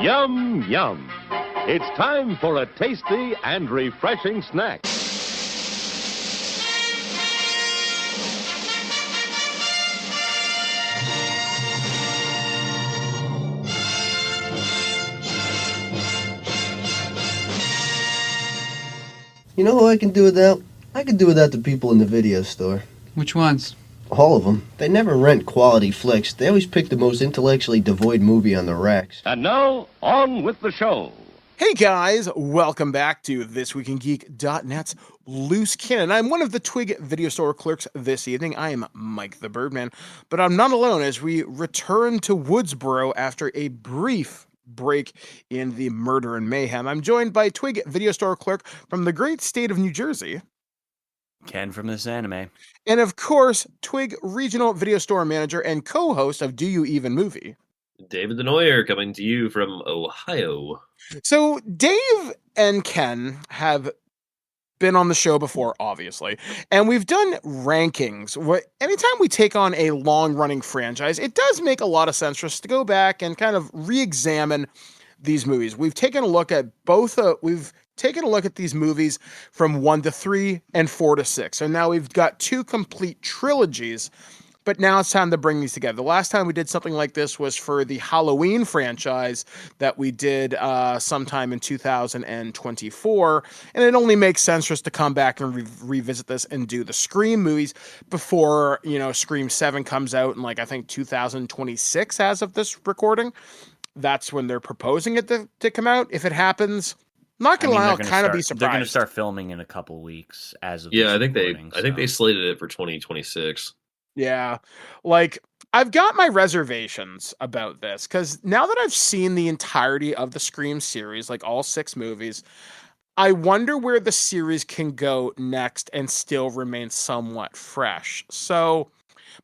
Yum, yum. It's time for a tasty and refreshing snack. You know who I can do without? I can do without the people in the video store. Which ones? All of them. They never rent quality flicks. They always pick the most intellectually devoid movie on the racks. And now, on with the show. Hey guys, welcome back to ThisWeekInGeek.net's Loose Cannon. I'm one of the Twig video store clerks this evening. I am Mike the Birdman, but I'm not alone as we return to Woodsboro after a brief break in the murder and mayhem. I'm joined by Twig video store clerk from the great state of New Jersey, Ken from This Anime. and of course, Twig regional video store manager and co-host of Do You Even Movie, David Denoyer, coming to you from Ohio. So Dave and Ken have been on the show before, obviously, and we've done rankings. Anytime we take on a long-running franchise, it does make a lot of sense for us to go back and kind of re-examine these movies. We've taken a look at these movies from 1 to 3 and 4 to 6. And now we've got 2 complete trilogies, but now it's time to bring these together. The last time we did something like this was for the Halloween franchise that we did sometime in 2024. And it only makes sense for us to come back and revisit this and do the Scream movies before, Scream 7 comes out in, I think 2026 as of this recording. That's when they're proposing it to come out. If it happens, not gonna lie, I'll kind of be surprised. They're going to start filming in a couple weeks as of I think they slated it for 2026. Yeah, I've got my reservations about this because now that I've seen the entirety of the Scream series, all 6 movies, I wonder where the series can go next and still remain somewhat fresh. So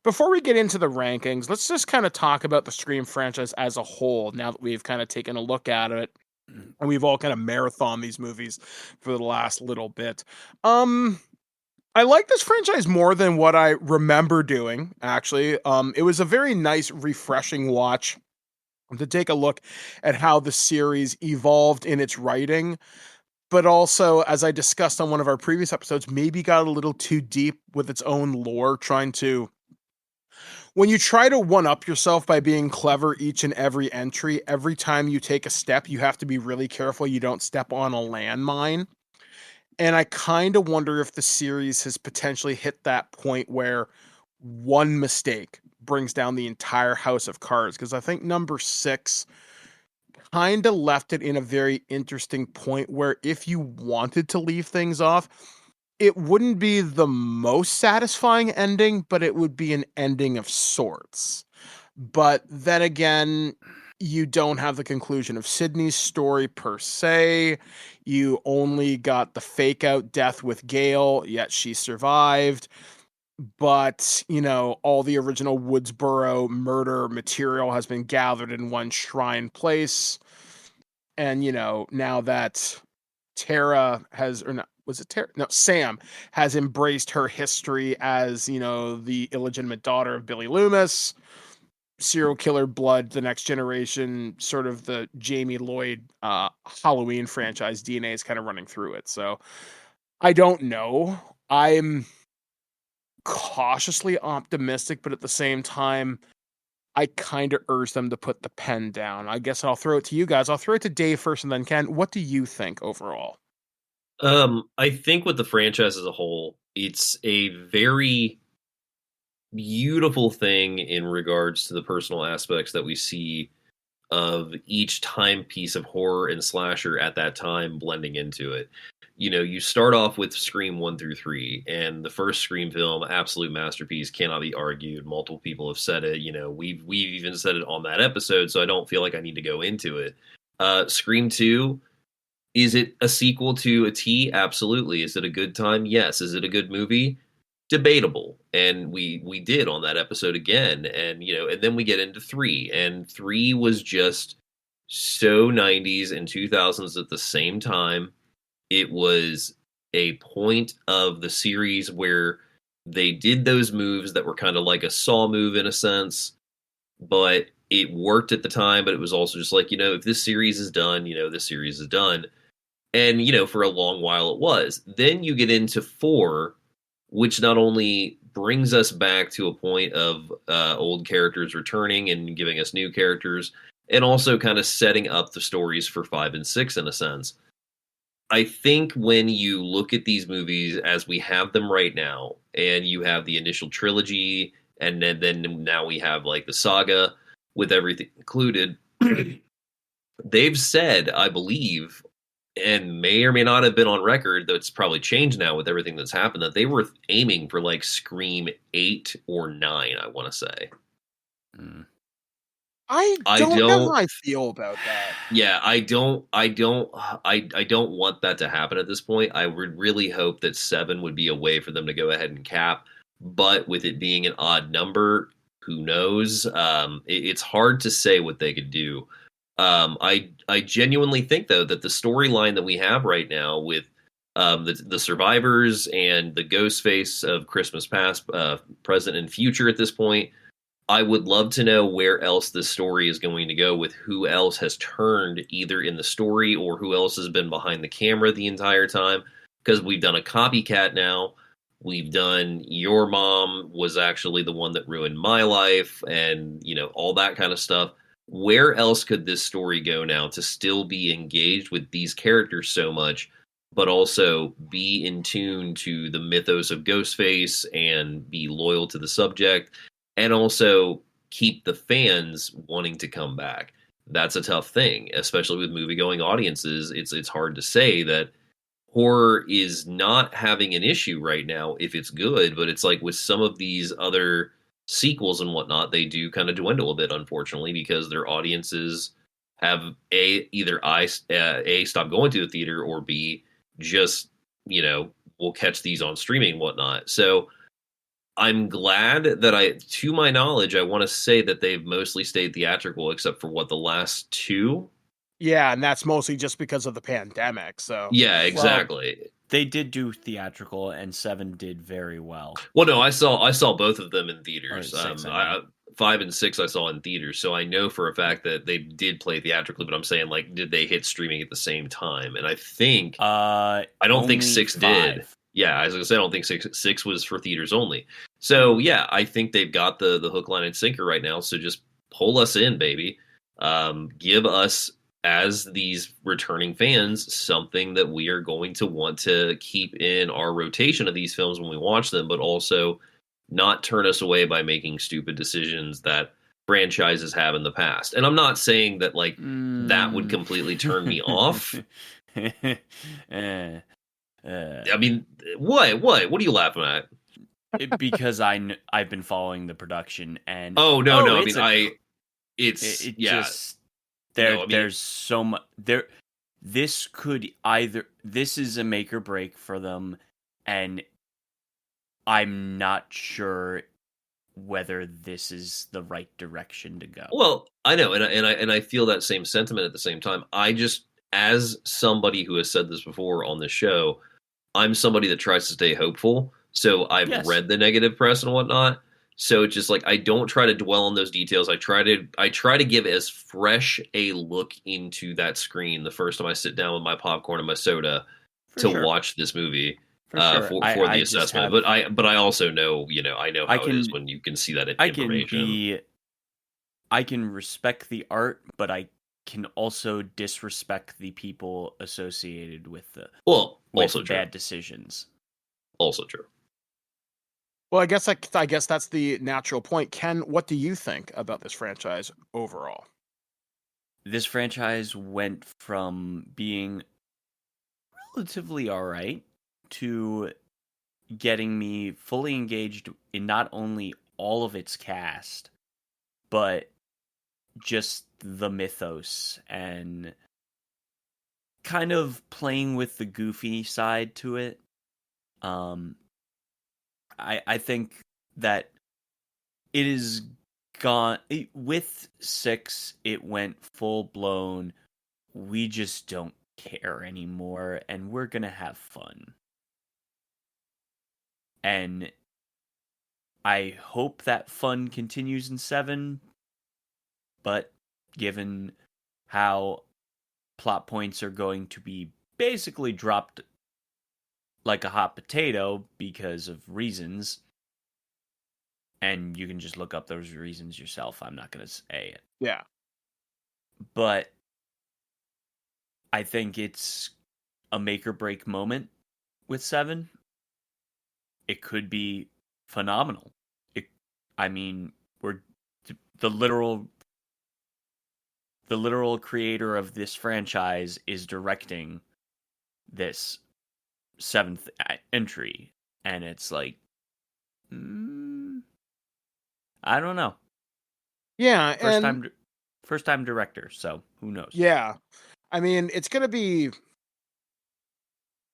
before we get into the rankings, let's just kind of talk about the Scream franchise as a whole now that we've kind of taken a look at it and we've all kind of marathoned these movies for the last little bit. I like this franchise more than what I remember doing, actually. It was a very nice, refreshing watch to take a look at how the series evolved in its writing, but also, as I discussed on one of our previous episodes, maybe got a little too deep with its own lore, when you try to one-up yourself by being clever each and every entry, every time you take a step, you have to be really careful you don't step on a landmine. And I kind of wonder if the series has potentially hit that point where one mistake brings down the entire house of cards. Because I think number 6 kind of left it in a very interesting point where if you wanted to leave things off, it wouldn't be the most satisfying ending, but it would be an ending of sorts. But then again, you don't have the conclusion of Sydney's story per se. You only got the fake out death with Gail, yet she survived. But, all the original Woodsboro murder material has been gathered in one shrine place. And, now that Tara has, or not, was it Tara? No, Sam has embraced her history as, the illegitimate daughter of Billy Loomis. Serial killer blood, the next generation, sort of the Jamie Lloyd Halloween franchise DNA is kind of running through it. So I don't know. I'm cautiously optimistic, but at the same time, I kind of urge them to put the pen down. I guess I'll throw it to you guys. I'll throw it to Dave first and then Ken. What do you think overall? I think with the franchise as a whole, it's a very beautiful thing in regards to the personal aspects that we see of each timepiece of horror and slasher at that time blending into it. You start off with Scream 1 through 3, and the first Scream film, absolute masterpiece, cannot be argued. Multiple people have said it. We've even said it on that episode, so I don't feel like I need to go into it. Scream 2, is it a sequel to a T? Absolutely. Is it a good time? Yes. Is it a good movie? Debatable. And we did on that episode again. And, and then we get into 3. And 3 was just so 90s and 2000s at the same time. It was a point of the series where they did those moves that were kind of like a Saw move in a sense, but it worked at the time, but it was also just like, if this series is done, this series is done. And, for a long while it was. Then you get into 4, which not only brings us back to a point of old characters returning and giving us new characters, and also kind of setting up the stories for 5 and 6 in a sense. I think when you look at these movies as we have them right now, and you have the initial trilogy, and then now we have like the saga with everything included, they've said, I believe, and may or may not have been on record, though it's probably changed now with everything that's happened, that they were aiming for like Scream 8 or 9, I want to say. I don't know how I feel about that. Yeah, I don't want that to happen at this point. I would really hope that 7 would be a way for them to go ahead and cap, but with it being an odd number, who knows? It's hard to say what they could do. I genuinely think though that the storyline that we have right now with the survivors and the ghost face of Christmas past, present, and future at this point, I would love to know where else this story is going to go, with who else has turned either in the story or who else has been behind the camera the entire time. Because we've done a copycat now. We've done your mom was actually the one that ruined my life, and all that kind of stuff. Where else could this story go now to still be engaged with these characters so much, but also be in tune to the mythos of Ghostface and be loyal to the subject, and also keep the fans wanting to come back? That's a tough thing, especially with movie-going audiences. It's hard to say that horror is not having an issue right now if it's good, but it's like with some of these other sequels and whatnot, they do kind of dwindle a bit, unfortunately, because their audiences have either stop going to the theater, or B, just will catch these on streaming and whatnot. So I'm glad that to my knowledge, I want to say that they've mostly stayed theatrical, except for the last 2. Yeah, and that's mostly just because of the pandemic. So yeah, exactly. They did do theatrical, and 7 did very well. Well, no, I saw both of them in theaters. 6, 5 and 6 I saw in theaters, so I know for a fact that they did play theatrically. But I'm saying, like, did they hit streaming at the same time? And I think I don't think 6 5 did. Yeah, I was gonna say I don't think six was for theaters only. So yeah, I think they've got the hook, line, and sinker right now. So just pull us in, baby. Give us, as these returning fans, something that we are going to want to keep in our rotation of these films when we watch them, but also not turn us away by making stupid decisions that franchises have in the past. And I'm not saying that like that would completely turn me off. I mean, what are you laughing at? Because I've been following the production, and no, I mean, there's so much there. This is a make or break for them, and I'm not sure whether this is the right direction to go. Well, I know, and I feel that same sentiment at the same time. I just, as somebody who has said this before on the show, I'm somebody that tries to stay hopeful. So I've read the negative press and whatnot. So it's just like, I don't try to dwell on those details. I try to give as fresh a look into that screen the first time I sit down with my popcorn and my soda watch this movie for the assessment. But I also know, I know how it is when you can see that information. I can respect the art, but I can also disrespect the people associated with bad decisions. Also true. Well, I guess that's the natural point. Ken, what do you think about this franchise overall? This franchise went from being relatively all right to getting me fully engaged in not only all of its cast, but just the mythos and kind of playing with the goofy side to it. I think that it is gone with 6. It went full blown. We just don't care anymore, and we're gonna have fun. And I hope that fun continues in 7, but given how plot points are going to be basically dropped like a hot potato because of reasons, and you can just look up those reasons yourself. I'm not going to say it. Yeah. But I think it's a make or break moment with 7. It could be phenomenal. I mean, we're the literal creator of this franchise is directing this 7th entry, and it's like, I don't know. Yeah, first time director, so who knows? Yeah. I mean, it's going to be...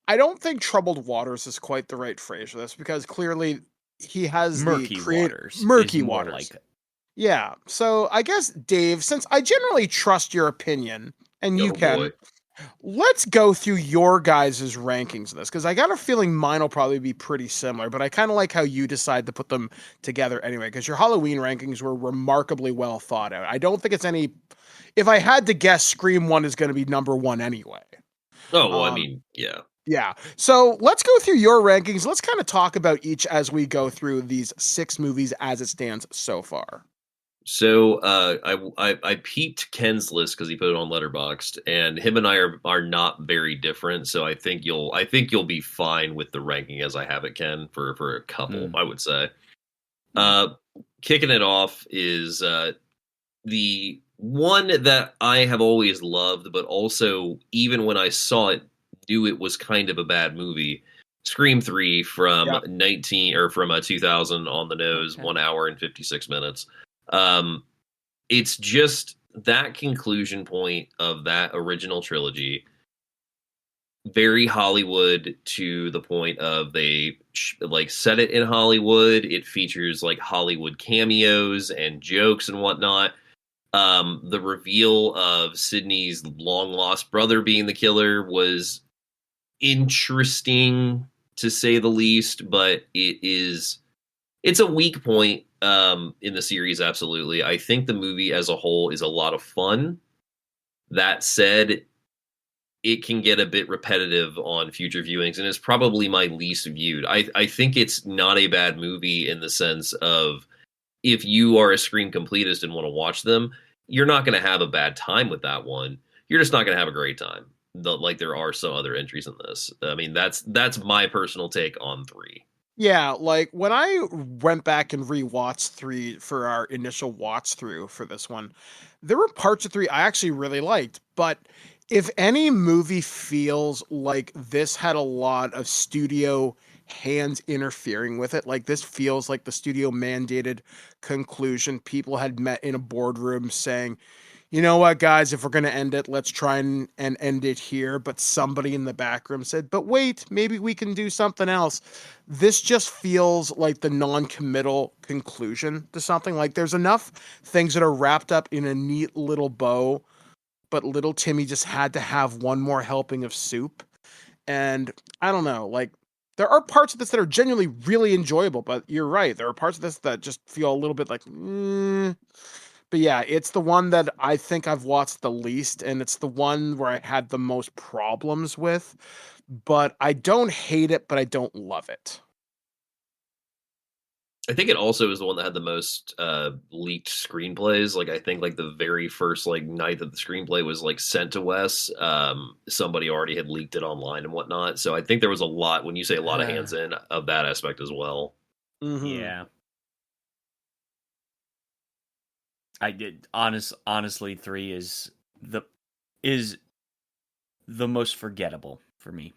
I don't think troubled waters is quite the right phrase for this, because clearly he has murky the waters. Murky is more waters. like it. Yeah. So I guess, Dave, since I generally trust your opinion, and you can, let's go through your guys' rankings of this, because I got a feeling mine will probably be pretty similar, but I kind of like how you decide to put them together anyway, because your Halloween rankings were remarkably well thought out. I don't think it's any... If I had to guess, Scream 1 is going to be number 1 anyway. Oh, well, I mean, yeah. Yeah. So let's go through your rankings. Let's kind of talk about each as we go through these 6 movies as it stands so far. So I peeped Ken's list because he put it on Letterboxd, and him and I are not very different. So I think you'll be fine with the ranking as I have it, Ken, for a couple, I would say. Kicking it off is the one that I have always loved, but also even when I saw it, knew it was kind of a bad movie. Scream 3 from 2000 on the nose, 1 hour and 56 minutes. It's just that conclusion point of that original trilogy, very Hollywood to the point of they like set it in Hollywood. It features like Hollywood cameos and jokes and whatnot. The reveal of Sydney's long lost brother being the killer was interesting to say the least, but it's a weak point in the series. Absolutely. I think the movie as a whole is a lot of fun. That said, it can get a bit repetitive on future viewings, and it's probably my least viewed. I think it's not a bad movie in the sense of, if you are a Scream completist and want to watch them, you're not going to have a bad time with that one. You're just not going to have a great time. Like there are some other entries in this. I mean, that's my personal take on 3. Yeah, like when I went back and rewatched 3 for our initial watch through for this one, there were parts of 3 I actually really liked. But if any movie feels like this had a lot of studio hands interfering with it, like this feels like the studio mandated conclusion. People had met in a boardroom saying, you know what, guys, if we're going to end it, let's try and end it here. But somebody in the back room said, but wait, maybe we can do something else. This just feels like the non-committal conclusion to something. Like there's enough things that are wrapped up in a neat little bow, but little Timmy just had to have one more helping of soup. And I don't know, like there are parts of this that are genuinely really enjoyable, but you're right. There are parts of this that just feel a little bit like, But yeah, it's the one that I think I've watched the least, and it's the one where I had the most problems with. But I don't hate it, but I don't love it. I think it also is the one that had the most leaked screenplays. Like I think like the very first like night that the screenplay was like sent to Wes, somebody already had leaked it online and whatnot. So I think there was a lot, when you say a lot of hands in, of that aspect as well. Mm-hmm. Yeah. I did honestly 3 is the most forgettable for me.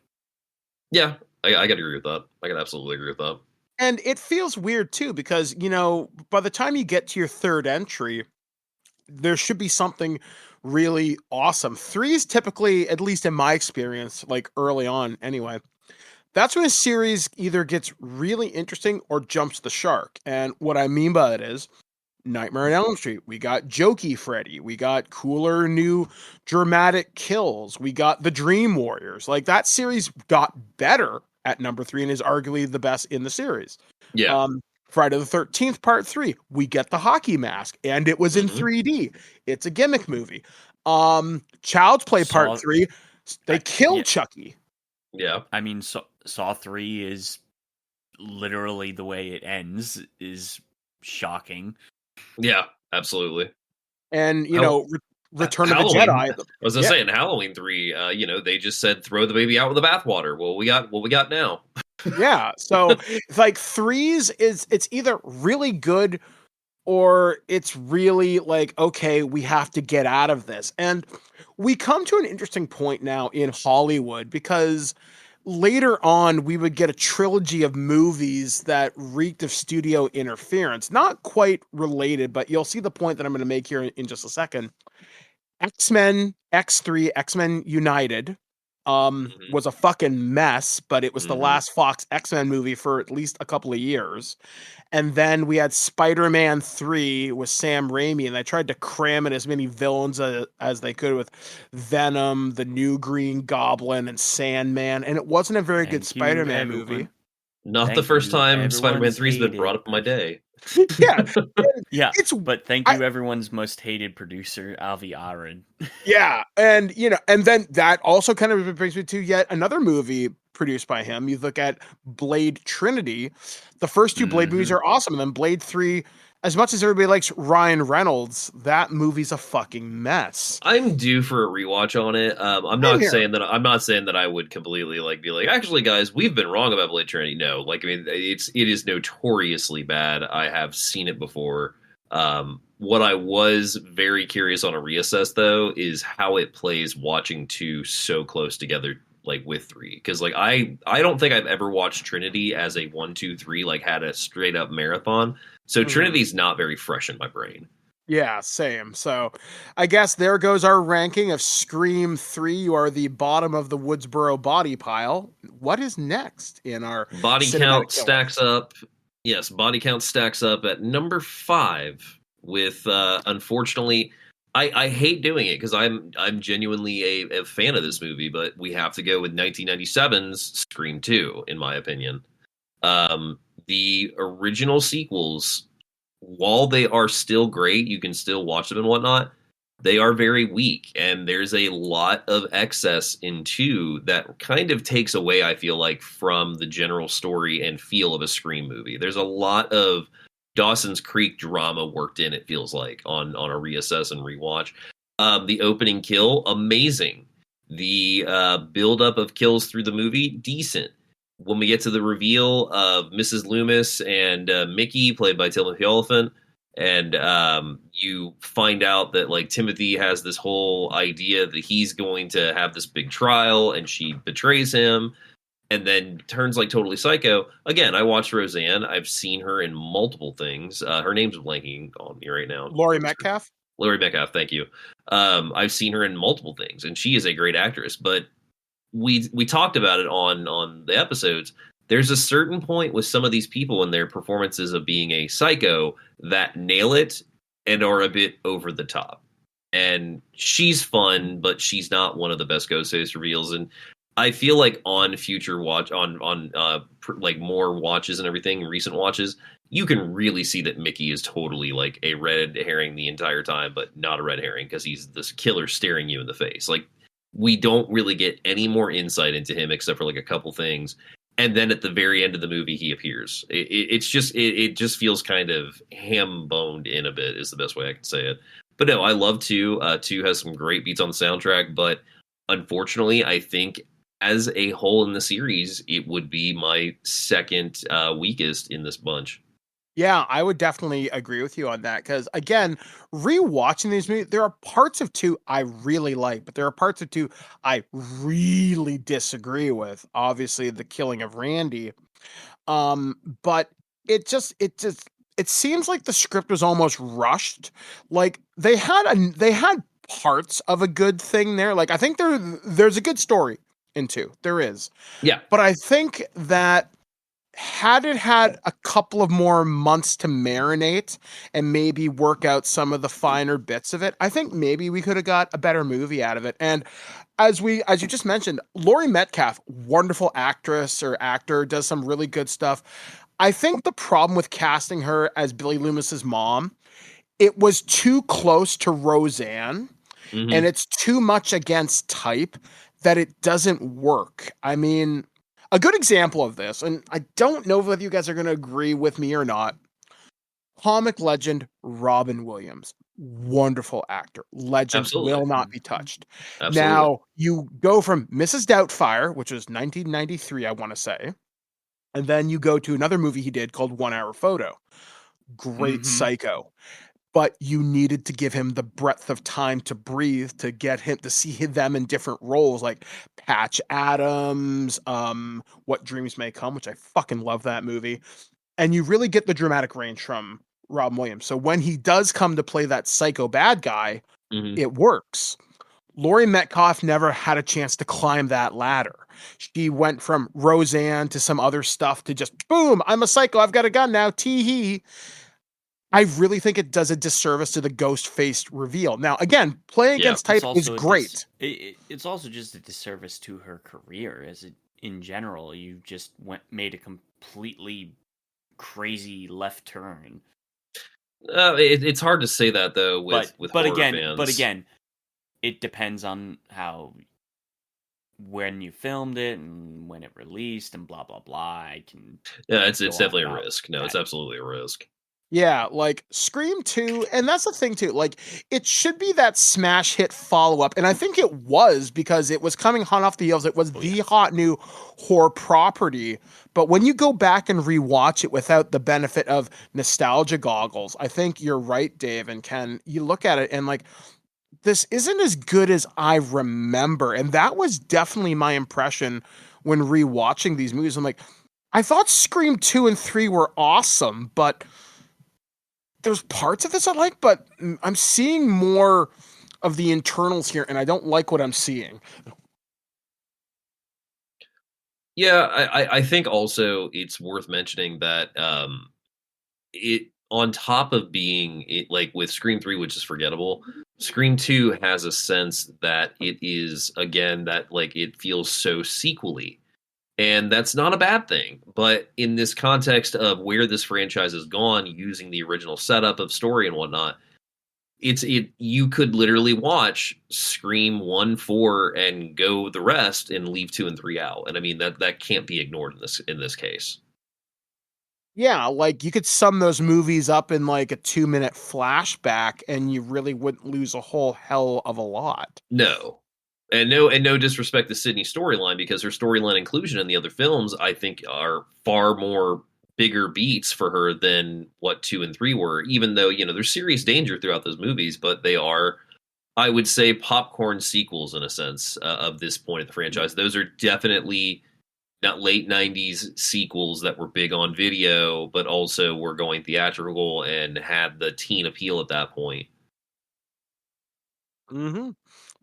Yeah, I gotta agree with that. I can absolutely agree with that. And it feels weird too, because, you know, by the time you get to your 3rd entry, there should be something really awesome. 3 is typically, at least in my experience, like early on anyway, that's when a series either gets really interesting or jumps the shark. And what I mean by that is Nightmare on Elm Street. We got Jokey Freddy. We got cooler, new, dramatic kills. We got the Dream Warriors. Like that series got better at number 3 and is arguably the best in the series. Yeah. Friday the 13th Part 3, we get the hockey mask, and it was in Mhm. 3D. It's a gimmick movie. Child's Play Part Saw- 3, they killed yeah. Chucky. Yeah. I mean, Saw 3 is literally the way it ends is shocking. Yeah, absolutely. And, Return of the Halloween. Jedi. I was gonna say in Halloween 3, they just said throw the baby out with the bathwater. Well, we got what we got now. Yeah. So like threes it's either really good or it's really like, okay, we have to get out of this. And we come to an interesting point now in Hollywood because later on we would get a trilogy of movies that reeked of studio interference. Not quite related, but you'll see the point that I'm going to make here in just a second. X-Men X3, X-Men United was a fucking mess, but it was the Mhm. last Fox X-Men movie for at least a couple of years. And then we had Spider-Man 3 with Sam Raimi, and they tried to cram in as many villains as they could with Venom, the new Green Goblin, and Sandman, and it wasn't a very good Thank you, Spider-Man everyone. movie. Not the Thank first you, time Spider-Man everyone's 3's been hated. brought up in my day. Yeah. Yeah, It's but thank you, everyone's most hated producer, Avi Arad. Yeah, and and then that also kind of brings me to yet another movie produced by him. You look at Blade Trinity. The first two Blade movies Mhm. are awesome, and then Blade 3, as much as everybody likes Ryan Reynolds, that movie's a fucking mess. I'm due for a rewatch on it. I'm not saying that I would completely be like, actually, guys, we've been wrong about Blade Trinity. No, it is notoriously bad. I have seen it before. What I was very curious on a reassess though is how it plays watching two so close together, with three, because I don't think I've ever watched Trinity as a 1, 2, 3, had a straight up marathon. So Mhm. Trinity's not very fresh in my brain. Yeah, same. So I guess there goes our ranking of Scream 3. You are the bottom of the Woodsboro body pile. What is next in our Body cinematic count killer? stacks up. Yes, body count stacks up at number 5 with unfortunately I hate doing it because I'm genuinely a fan of this movie, but we have to go with 1997's Scream 2, in my opinion. The original sequels, while they are still great, you can still watch them and whatnot, they are very weak, and there's a lot of excess in 2 that kind of takes away, I feel like, from the general story and feel of a Scream movie. There's a lot of Dawson's Creek drama worked in, it feels like, on a reassess and rewatch. The opening kill, amazing. The buildup of kills through the movie, decent. When we get to the reveal of Mrs. Loomis and Mickey, played by Timothy Olyphant, and you find out that Timothy has this whole idea that he's going to have this big trial, and she betrays him, and then turns totally psycho. Again, I watched Roseanne. I've seen her in multiple things. Her name's blanking on me right now. Laurie Metcalf? Laurie Metcalf, thank you. I've seen her in multiple things, and she is a great actress. But we talked about it on the episodes. There's a certain point with some of these people in their performances of being a psycho that nail it and are a bit over the top. And she's fun, but she's not one of the best Ghostface reveals. And I feel like on future watch on more watches and everything, recent watches, you can really see that Mickey is totally a red herring the entire time, but not a red herring because he's this killer staring you in the face. We don't really get any more insight into him except for a couple things. And then at the very end of the movie, he appears. It just feels kind of ham-boned in a bit, is the best way I can say it. But no, I love 2. 2 has some great beats on the soundtrack, but unfortunately, I think as a whole in the series, it would be my second weakest in this bunch. Yeah, I would definitely agree with you on that because, again, rewatching these movies, there are parts of 2 I really like, but there are parts of 2 I really disagree with. Obviously, the killing of Randy. But it seems like the script was almost rushed. They had parts of a good thing there. I think there's a good story in 2. There is. Yeah. But I think that had it had a couple of more months to marinate and maybe work out some of the finer bits of it, I think maybe we could have got a better movie out of it. And as you just mentioned, Laurie Metcalf, wonderful actress or actor, does some really good stuff. I think the problem with casting her as Billy Loomis's mom, it was too close to Roseanne, Hmm. and it's too much against type that it doesn't work. I mean, a good example of this, and I don't know whether you guys are going to agree with me or not. Comic legend Robin Williams, wonderful actor, legend, Absolutely. will not be touched. Absolutely. Now you go from Mrs. Doubtfire, which was 1993, I want to say, and then you go to another movie he did called 1 Hour Photo. Great Mhm. psycho. But you needed to give him the breadth of time to breathe to get him to see them in different roles, like Patch Adams, What Dreams May Come, which I fucking love that movie. And you really get the dramatic range from Robin Williams. So when he does come to play that psycho bad guy, Hmm. it works. Laurie Metcalf never had a chance to climb that ladder. She went from Roseanne to some other stuff to just boom, I'm a psycho, I've got a gun now, tee hee. I really think it does a disservice to the ghost faced reveal. Now, again, playing Yeah. against It's type is also great. it's also just a disservice to her career as in general. You just made a completely crazy left turn. It's hard to say that though with horror But fans. again, it depends on how when you filmed it and when it released and blah blah blah. I can Yeah, it's go on definitely a about risk. No, it's that. absolutely a risk. Yeah, like Scream 2, and that's the thing too. Like, it should be that smash hit follow up, and I think it was because it was coming hot off the heels. It was Oh the yeah. hot new horror property. But when you go back and rewatch it without the benefit of nostalgia goggles, I think you're right, Dave and Ken. You look at it and like, this isn't as good as I remember, and that was definitely my impression when rewatching these movies. I'm like, I thought Scream 2 and 3 were awesome, but there's parts of this I like, but I'm seeing more of the internals here, and I don't like what I'm seeing. Yeah, I think also it's worth mentioning that it on top of being it like with Scream 3, which is forgettable, Scream 2 has a sense that it is again that like it feels so sequely. And that's not a bad thing. But in this context of where this franchise has gone, using the original setup of story and whatnot, it you could literally watch Scream 1, 4, and go the rest and leave 2 and 3 out. And I mean that can't be ignored in this case. Yeah, like you could sum those movies up in like a 2 minute flashback, and you really wouldn't lose a whole hell of a lot. No. And no disrespect to Sydney's storyline because her storyline inclusion in the other films I think are far more bigger beats for her than what 2 and 3 were, even though, there's serious danger throughout those movies, but they are, I would say, popcorn sequels in a sense of this point of the franchise. Those are definitely not late 90s sequels that were big on video, but also were going theatrical and had the teen appeal at that point. Mm-hmm.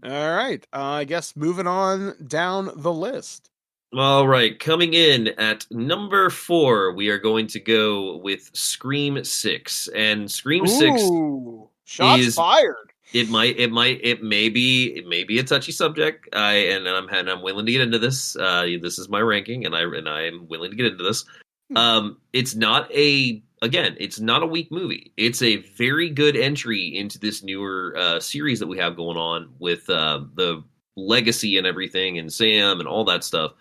All right. I guess moving on down the list. All right, coming in at number 4, we are going to go with Scream 6. And Scream 6 Ooh, shots is fired. it may be a touchy subject. I'm willing to get into this. This is my ranking, and I am willing to get into this. It's not it's not a weak movie. It's a very good entry into this newer series that we have going on with the legacy and everything, and Sam and all that stuff.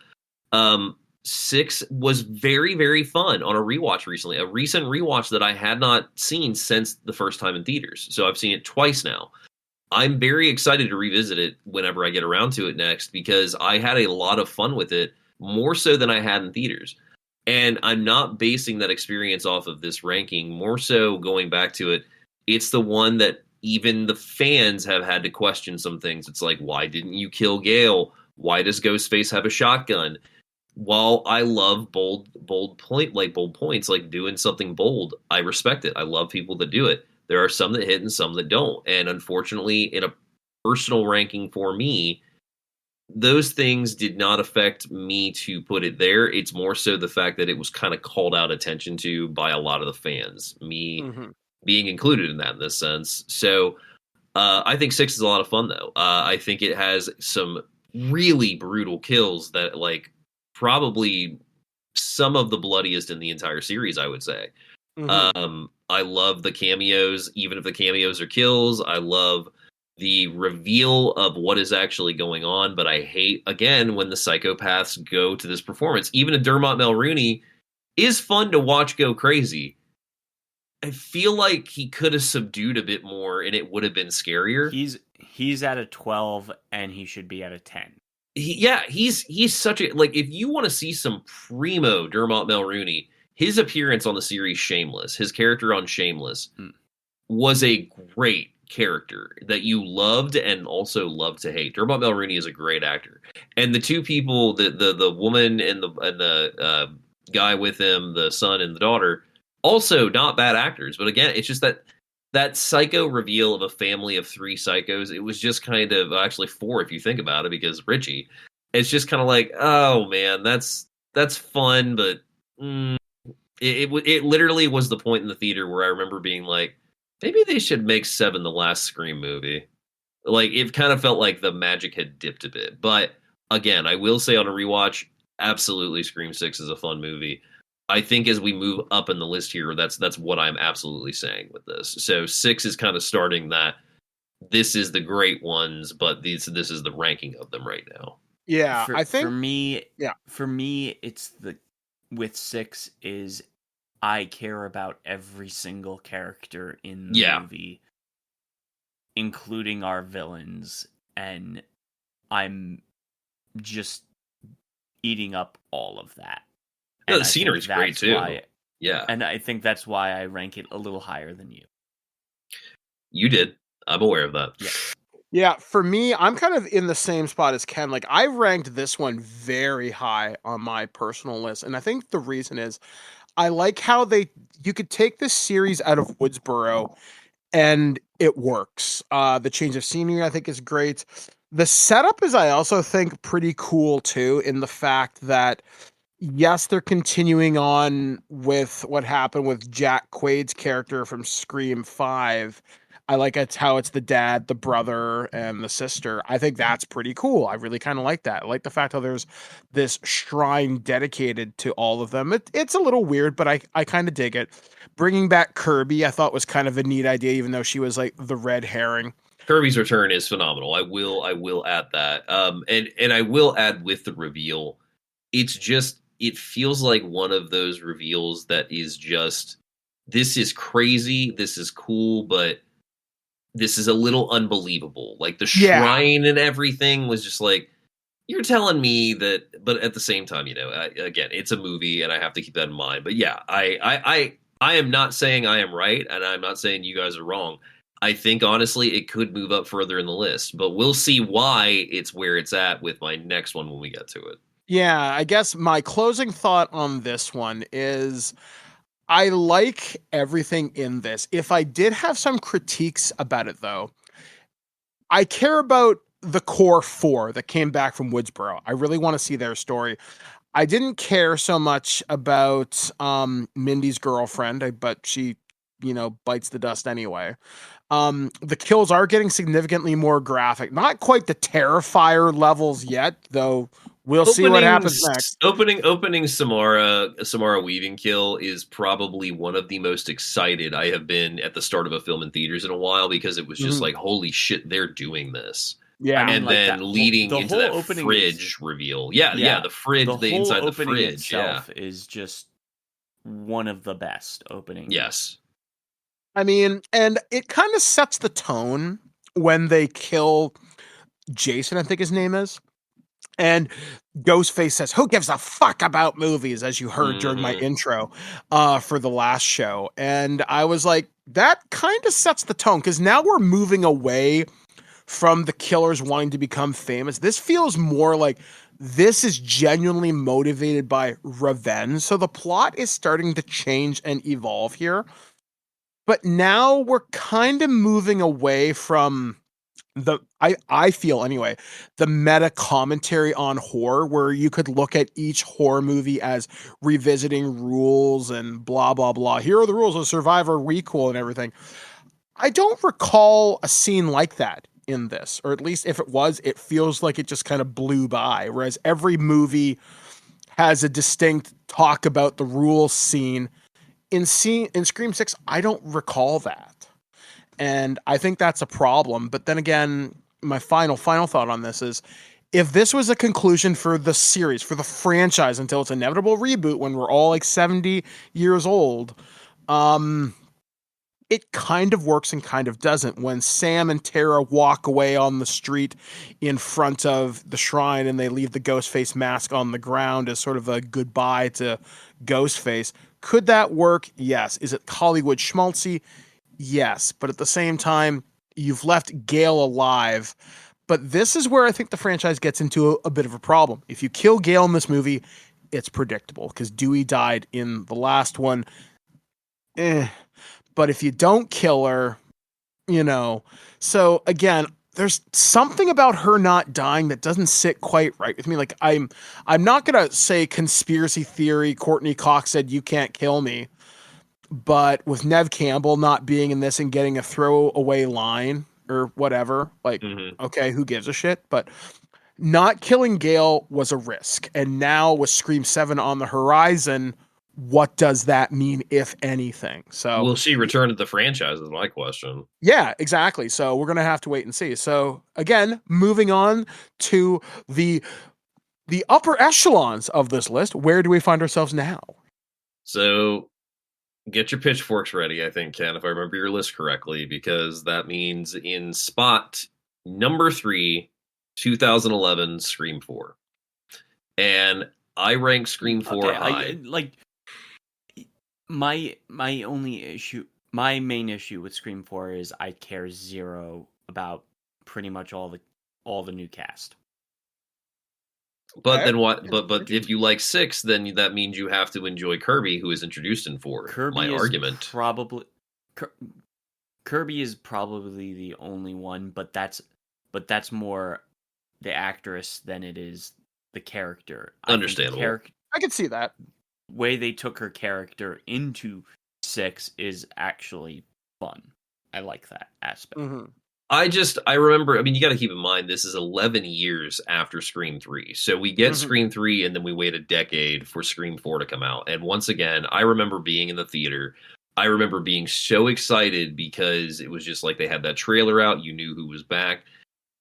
6 was very, very fun on a rewatch recently. A recent rewatch that I had not seen since the first time in theaters. So I've seen it twice now. I'm very excited to revisit it whenever I get around to it next because I had a lot of fun with it, more so than I had in theaters. And I'm not basing that experience off of this ranking, more so going back to it. It's the one that even the fans have had to question some things. It's like, why didn't you kill Gale? Why does Ghostface have a shotgun? While I love bold points, like doing something bold, I respect it. I love people that do it. There are some that hit and some that don't. And unfortunately, in a personal ranking for me, those things did not affect me to put it there. It's more so the fact that it was kind of called out attention to by a lot of the fans, me Mm-hmm. being included in that in this sense. So I think 6 is a lot of fun, though. I think it has some really brutal kills that, like, probably some of the bloodiest in the entire series, I would say. Mhm. I love the cameos, even if the cameos are kills. I love the reveal of what is actually going on, but I hate, again, when the psychopaths go to this performance. Even a Dermot Mulroney is fun to watch go crazy. I feel like he could have subdued a bit more and it would have been scarier. He's at a 12 and he should be at a 10. He's such a, like, if you want to see some primo Dermot Mulroney, his appearance on the series Shameless, his character on Shameless, was a great character that you loved and also loved to hate. Dermot Mulroney is a great actor, and the two people, the woman and the guy with him, the son and the daughter, also not bad actors. But again, it's just that psycho reveal of a family of 3 psychos. It was just kind of, actually 4 if you think about it, because Richie. It's just kind of like, oh man, that's fun, but it literally was the point in the theater where I remember being like, maybe they should make 7 the last Scream movie. Like, it kind of felt like the magic had dipped a bit. But again, I will say on a rewatch, absolutely Scream 6 is a fun movie. I think as we move up in the list here, that's what I'm absolutely saying with this. So 6 is kind of starting that this is the great ones, but this is the ranking of them right now. Yeah, I think for me, it's with 6 is I care about every single character in the movie, including our villains, and I'm just eating up all of that. Yeah, the scenery's great too. And I think that's why I rank it a little higher than you. You did. I'm aware of that. Yeah, for me, I'm kind of in the same spot as Ken. Like, I ranked this one very high on my personal list, and I think the reason is I like how you could take this series out of Woodsboro and it works. The change of scenery, I think, is great. The setup is, I also think, pretty cool too, in the fact that yes, they're continuing on with what happened with Jack Quaid's character from Scream 5. I like how it's the dad, the brother, and the sister. I think that's pretty cool. I really kind of like that. I like the fact how there's this shrine dedicated to all of them. It's a little weird, but I kind of dig it. Bringing back Kirby, I thought was kind of a neat idea, even though she was like the red herring. Kirby's return is phenomenal. I will add that. And I will add with the reveal, it feels like one of those reveals that is just, this is crazy, this is cool, but this is a little unbelievable. Like the shrine and everything was just like, you're telling me that, but at the same time, again, it's a movie and I have to keep that in mind. But yeah, I am not saying I am right, and I'm not saying you guys are wrong. I think honestly it could move up further in the list, but we'll see why it's where it's at with my next one when we get to it. Yeah, I guess my closing thought on this one is I like everything in this. If I did have some critiques about it, though, I care about the core 4 that came back from Woodsboro. I really want to see their story. I didn't care so much about Mindy's girlfriend, but she, bites the dust anyway. The kills are getting significantly more graphic. Not quite the Terrifier levels yet, though. We'll see what happens next. Opening Samara Weaving kill is probably one of the most excited I have been at the start of a film in theaters in a while, because it was just like, holy shit, they're doing this. Yeah, and then leading into that fridge reveal. The fridge, the inside the fridge itself is just one of the best openings. Yes. I mean, and it kind of sets the tone when they kill Jason, I think his name is. And Ghostface says, "Who gives a fuck about movies?" as you heard during my intro for the last show. And I was like, that kind of sets the tone, because now we're moving away from the killers wanting to become famous. This feels more like this is genuinely motivated by revenge. So the plot is starting to change and evolve here. But now we're kind of moving away from I feel anyway, the meta commentary on horror, where you could look at each horror movie as revisiting rules and blah, blah, blah. Here are the rules of Survivor Recall and everything. I don't recall a scene like that in this, or at least if it was, it feels like it just kind of blew by. Whereas every movie has a distinct talk about the rules scene. In Scream 6, I don't recall that. And I think that's a problem. But then again, my final thought on this is, if this was a conclusion for the series, for the franchise, until its inevitable reboot when we're all like 70 years old, it kind of works and kind of doesn't. When Sam and Tara walk away on the street in front of the shrine and they leave the Ghostface mask on the ground as sort of a goodbye to Ghostface, could that work? Yes. Is it Hollywood schmaltzy? Yes. But at the same time, you've left Gale alive. But this is where I think the franchise gets into a bit of a problem. If you kill Gale in this movie, it's predictable because Dewey died in the last one. But if you don't kill her, so again, there's something about her not dying that doesn't sit quite right with me. Like, I'm not going to say conspiracy theory, Courtney Cox said you can't kill me, but with Nev Campbell not being in this and getting a throwaway line or whatever, like, okay, who gives a shit? But not killing Gale was a risk. And now with Scream 7 on the horizon, what does that mean, if anything? So will she return to the franchise is my question. Yeah, exactly. So we're going to have to wait and see. So again, moving on to the upper echelons of this list, where do we find ourselves now? So get your pitchforks ready, I think, Ken, if I remember your list correctly, because that means in spot number 3, 2011 Scream 4. And I rank Scream 4 high. My main issue with Scream 4 is I care zero about pretty much all the new cast. But Okay. then what? But if you like 6, then that means you have to enjoy Kirby, who is introduced in 4. Kirby is probably the only one, but that's more the actress than it is the character. Understandable. I can see that. Way they took her character into 6 is actually fun. I like that aspect. Mm-hmm. I remember, you got to keep in mind, this is 11 years after Scream 3. So we get Scream 3 and then we wait a decade for Scream 4 to come out. And once again, I remember being in the theater. I remember being so excited because it was just like they had that trailer out. You knew who was back.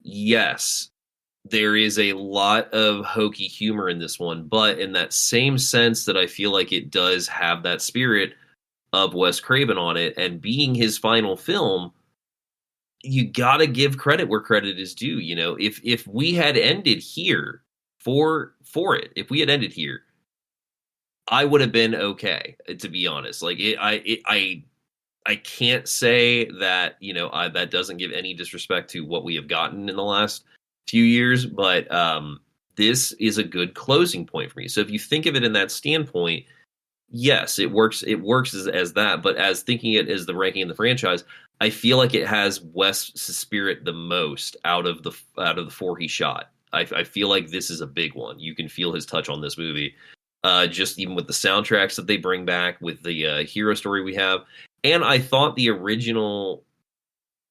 Yes, there is a lot of hokey humor in this one, but in that same sense that I feel like it does have that spirit of Wes Craven on it, and being his final film, you gotta give credit where credit is due. If we had ended here for it, if we had ended here, I would have been okay, to be honest. Like I can't say that that doesn't give any disrespect to what we have gotten in the last few years, but this is a good closing point for me. So if you think of it in that standpoint, yes, it works. It works as that, but as thinking it as the ranking in the franchise, I feel like it has Wes' spirit the most out of the 4 he shot. I feel like this is a big one. You can feel his touch on this movie, just even with the soundtracks that they bring back, with the hero story we have, and I thought the original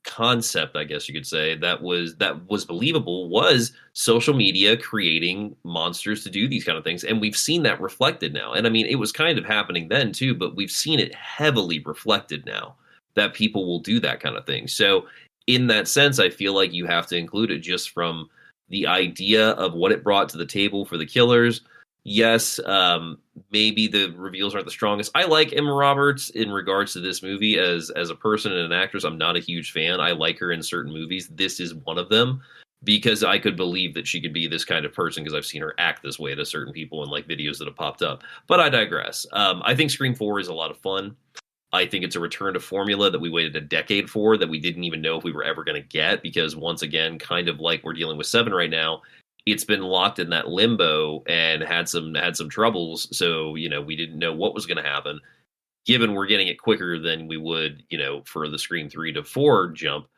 concept, I guess you could say, that was believable was social media creating monsters to do these kind of things, and we've seen that reflected now. And it was kind of happening then too, but we've seen it heavily reflected now that people will do that kind of thing. So in that sense, I feel like you have to include it just from the idea of what it brought to the table for the killers. Yes, maybe the reveals aren't the strongest. I like Emma Roberts in regards to this movie as a person and an actress. I'm not a huge fan. I like her in certain movies. This is one of them because I could believe that she could be this kind of person because I've seen her act this way to certain people in videos that have popped up. But I digress. I think Scream 4 is a lot of fun. I think it's a return to formula that we waited a decade for, that we didn't even know if we were ever going to get, because once again, kind of like we're dealing with 7 right now, it's been locked in that limbo and had some troubles. So, we didn't know what was going to happen, given we're getting it quicker than we would, for the Scream 3 to 4 jump.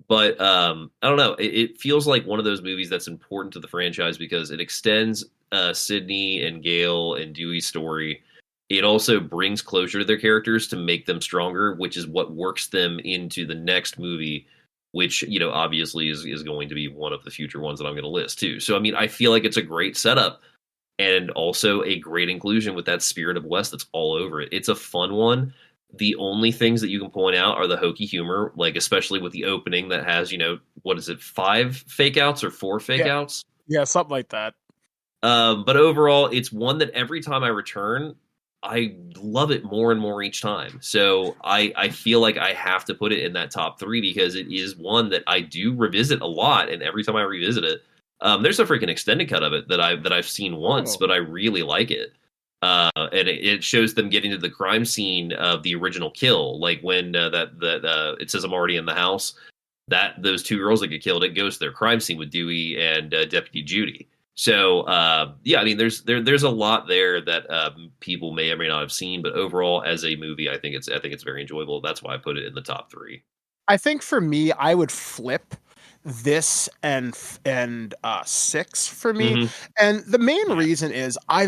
But I don't know. It feels like one of those movies that's important to the franchise because it extends Sidney and Gale and Dewey's story. It also brings closure to their characters to make them stronger, which is what works them into the next movie, which, obviously is going to be one of the future ones that I'm going to list too. So, I feel like it's a great setup and also a great inclusion with that spirit of West that's all over it. It's a fun one. The only things that you can point out are the hokey humor, like especially with the opening that has, what is it, 5 fake outs or 4 fake outs? Yeah, something like that. But overall, it's one that every time I return, I love it more and more each time. So I feel like I have to put it in that top 3 because it is one that I do revisit a lot, and every time I revisit it, there's a freaking extended cut of it that I've seen once, but I really like it. And it shows them getting to the crime scene of the original kill, like when it says I'm already in the house. That those 2 girls that get killed, it goes to their crime scene with Dewey and Deputy Judy. So yeah, I mean, there's a lot there that people may or may not have seen, but overall, as a movie, I think it's very enjoyable. That's why I put it in the top 3. I think for me, I would flip this and 6 for me, and the main reason is I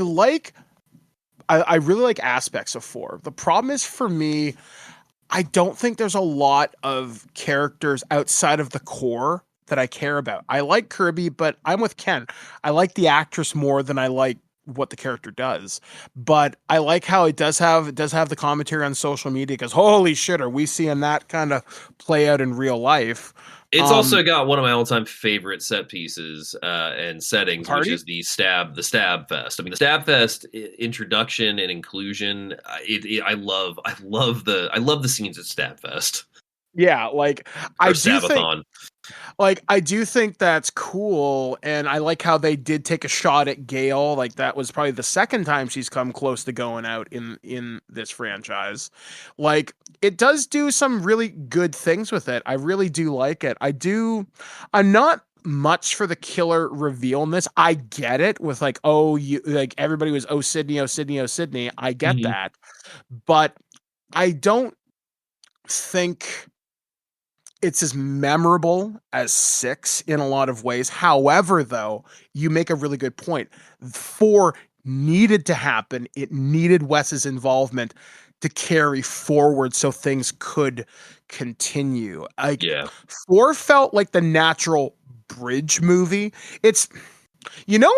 really like aspects of 4. The problem is for me, I don't think there's a lot of characters outside of the core that I care about. I like Kirby, but I'm with Ken. I like the actress more than I like what the character does. But I like how it does have the commentary on social media, because holy shit, are we seeing that kind of play out in real life? It's also got one of my all-time favorite set pieces and settings, which is the stab fest. I mean, the stab fest introduction and inclusion. I love the scenes at stab fest. Yeah, like I do think that's cool, and I like how they did take a shot at Gale. Like that was probably the second time she's come close to going out in this franchise. Like it does do some really good things with it. I really do like it. I'm not much for the killer reveal in this. I get it with like, everybody was Sydney, oh Sydney, oh Sydney. I get that. But I don't think it's as memorable as 6 in a lot of ways. However, though, you make a really good point. 4 needed to happen. It needed Wes's involvement to carry forward so things could continue. 4 felt like the natural bridge movie. It's you know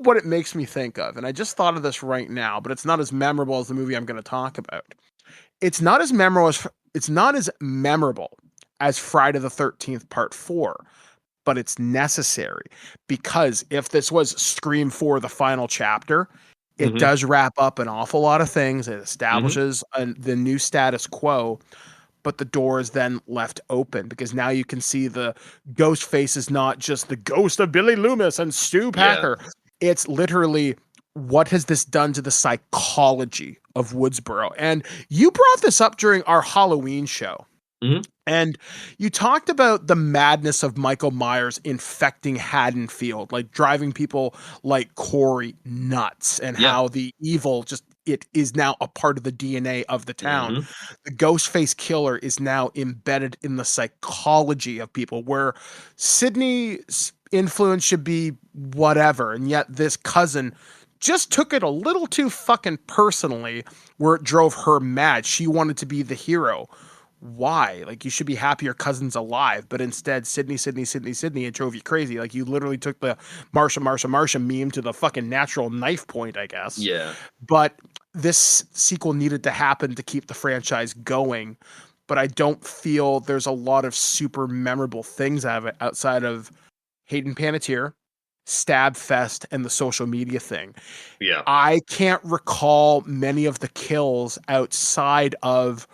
what it makes me think of, and I just thought of this right now, but it's not as memorable as the movie I'm going to talk about. It's not as memorable as Friday the 13th Part 4, but it's necessary, because if this was Scream 4, the final chapter, it does wrap up an awful lot of things. It establishes the new status quo, but the door is then left open, because now you can see the ghost face is not just the ghost of Billy Loomis and Stu Packer. Yeah. It's literally, what has this done to the psychology of Woodsboro? And you brought this up during our Halloween show. And you talked about the madness of Michael Myers infecting Haddonfield, like driving people like Corey nuts, and how the evil it is now a part of the DNA of the town. The Ghostface killer is now embedded in the psychology of people, where Sydney's influence should be whatever, and yet this cousin just took it a little too fucking personally, where it drove her mad. She wanted to be the hero. Why? Like, you should be happy your cousin's alive, but instead, Sydney, it drove you crazy. Like, you literally took the Marsha meme to the fucking natural knife point, I guess. Yeah. But this sequel needed to happen to keep the franchise going, but I don't feel there's a lot of super memorable things out of it outside of Hayden Panettiere, Stab Fest, and the social media thing. Yeah. I can't recall many of the kills outside of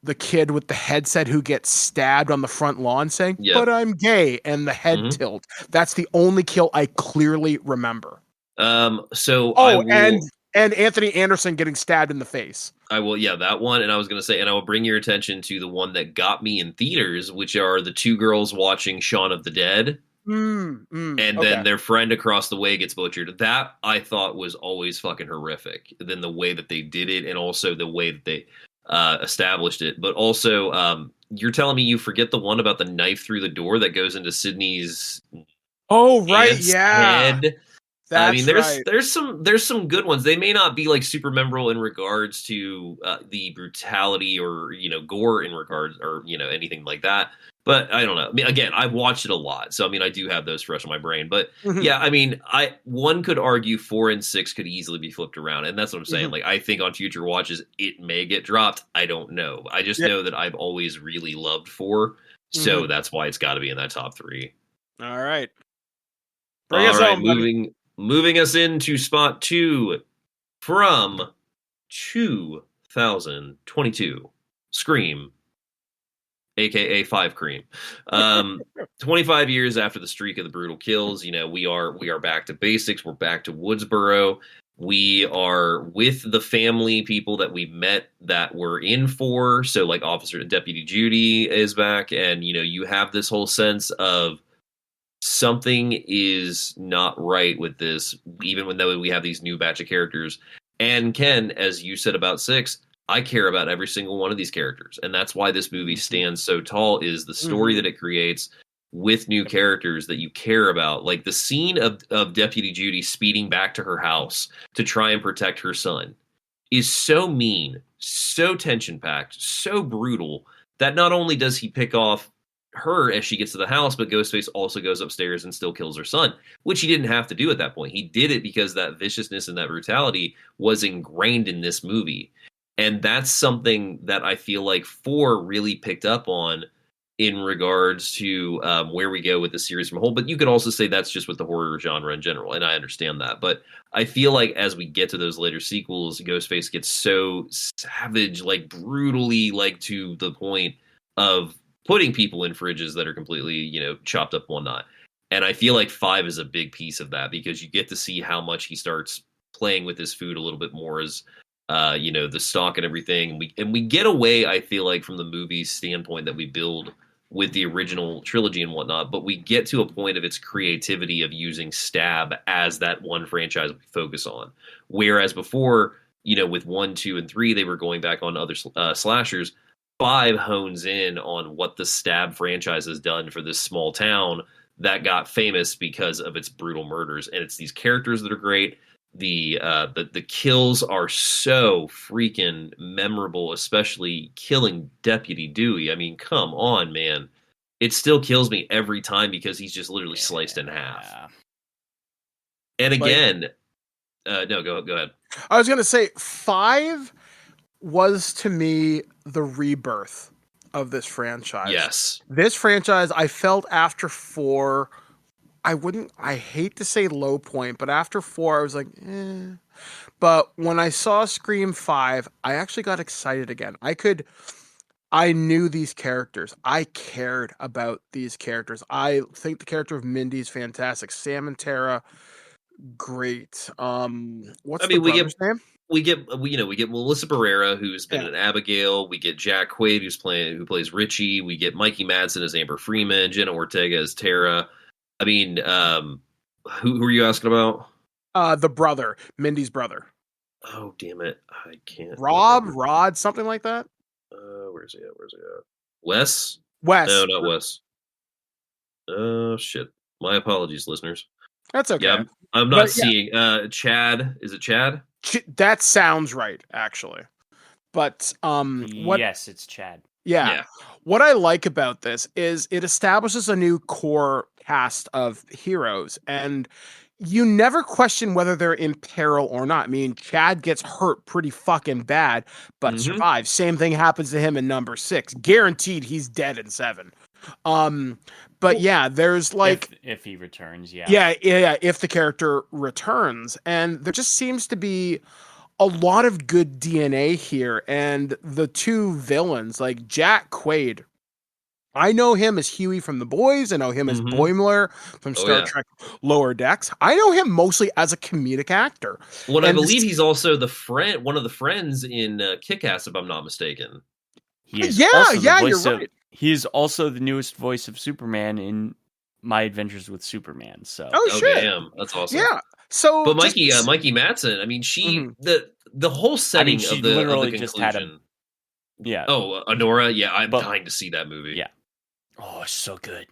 the kid with the headset who gets stabbed on the front lawn saying, but I'm gay, and the head tilt. That's the only kill I clearly remember. And Anthony Anderson getting stabbed in the face. I will, that one. And I was going to say, and I will bring your attention to the one that got me in theaters, which are the 2 girls watching Shaun of the Dead. Then their friend across the way gets butchered. That I thought was always fucking horrific. Then the way that they did it, and also the way that they established it. But also, you're telling me you forget the one about the knife through the door that goes into Sydney's head? I mean, That's right. there's some good ones. They may not be like super memorable in regards to the brutality or gore in regards or anything like that. But I don't know. I mean, again, I've watched it a lot, so I mean, I do have those fresh in my brain. But Mhm. yeah, I mean, one could argue 4 and 6 could easily be flipped around, and that's what I'm saying. Mhm. Like, I think on future watches it may get dropped. I don't know. I just Yeah. know that I've always really loved 4, so Mhm. that's why it's got to be in that top 3. All right. Bring All us right, home, buddy. moving us into spot 2 from 2022, Scream, aka Five Cream. 25 years after the streak of the brutal kills, we are back to basics. We're back to Woodsboro. We are with the family people that we met that were in 4. So like Deputy Judy is back, and you have this whole sense of something is not right with this, even when though we have these new batch of characters. And Ken, as you said about 6, I care about every single one of these characters, and that's why this movie stands so tall. Is the story that it creates with new characters that you care about, like the scene of Deputy Judy speeding back to her house to try and protect her son, is so mean, so tension packed, so brutal that not only does he pick off her as she gets to the house, but Ghostface also goes upstairs and still kills her son, which he didn't have to do at that point. He did it because that viciousness and that brutality was ingrained in this movie. And that's something that I feel like 4 really picked up on in regards to where we go with the series from a whole. But you could also say that's just with the horror genre in general, and I understand that. But I feel like as we get to those later sequels, Ghostface gets so savage, like brutally, like to the point of putting people in fridges that are completely, chopped up and whatnot. And I feel like 5 is a big piece of that because you get to see how much he starts playing with his food a little bit more as the stock and everything. And we get away, I feel like, from the movie's standpoint that we build with the original trilogy and whatnot, but we get to a point of its creativity of using Stab as that one franchise we focus on. Whereas before, with 1, 2, and 3, they were going back on other slashers. 5 hones in on what the Stab franchise has done for this small town that got famous because of its brutal murders. And it's these characters that are great. The kills are so freaking memorable, especially killing Deputy Dewey. I mean, come on, man. It still kills me every time because he's just literally sliced in half. And again, no, go ahead. I was going to say 5 was to me the rebirth of this franchise. Yes. This franchise, I felt after 4, I hate to say low point, but after 4, I was like, eh. But when I saw Scream 5, I actually got excited again. I knew these characters. I cared about these characters. I think the character of Mindy is fantastic. Sam and Tara, great. What's the brother's name? We get Melissa Barrera, who's been an Abigail. We get Jack Quaid, who plays Richie. We get Mikey Madsen as Amber Freeman, Jenna Ortega as Tara. I mean, who are you asking about? The brother, Mindy's brother. Oh, damn it. I can't. Rod, something like that. Where's he at? Wes? Wes. No, not Wes. Oh, shit. My apologies, listeners. That's okay. Yeah, I'm not seeing. Chad. Is it Chad? That sounds right, actually. But yes, it's Chad. Yeah. What I like about this is it establishes a new core cast of heroes, and you never question whether they're in peril or not. I mean, Chad gets hurt pretty fucking bad, but survives. Same thing happens to him in number 6. Guaranteed he's dead in 7. But yeah, there's like if he returns, yeah, if the character returns, and there just seems to be a lot of good DNA here, and the 2 villains, like Jack Quaid. I know him as Huey from The Boys. I know him as Boimler from Star Trek Lower Decks. I know him mostly as a comedic actor. Well, I believe he's also one of the friends in Kick-Ass, if I'm not mistaken. You're right. He is also the newest voice of Superman in My Adventures with Superman. So, shit, damn, that's awesome. Yeah. So, but Mikey Madsen, I mean, the whole setting of the conclusion. Just had Oh, Honora. Yeah, I'm dying to see that movie. Yeah. Oh, it's so good.